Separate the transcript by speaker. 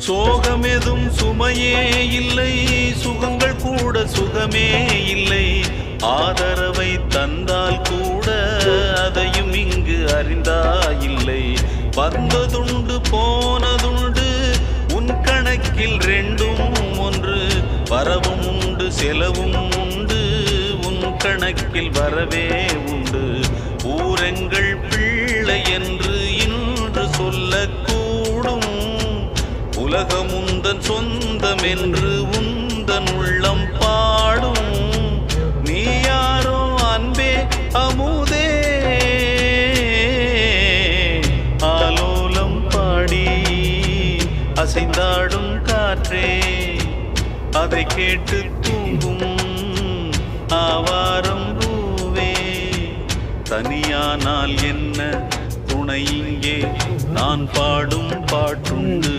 Speaker 1: சோகமெதும் சுமையே இல்லை, சுகங்கள் கூட சுகமே இல்லை. ஆதரவை தந்தால் கூட அதையும் இங்கு அறிந்தாயில்லை. வந்ததுண்டு போனதுண்டு உன் கணக்கில் ரெண்டும் ஒன்று. வரவும் உண்டு செலவும் உண்டு, உன் கணக்கில் வரவே உண்டு. ஊரெங்கள் பிள்ளை என்று இன்று சொல்லக்கூடும். உலகம் உந்தன் சொந்தம் என்று உந்தன் உள்ளம் பாடும். நீ யாரோ அன்பே அமுதே, ஆலோலம் பாடி அசைந்தாடும் காற்றே, அதை கேட்டு தூங்கும் ஆவாரம் பூவே. தனியானால் என்ன துணை இங்கே, நான் பாடும் பாட்டுண்டு.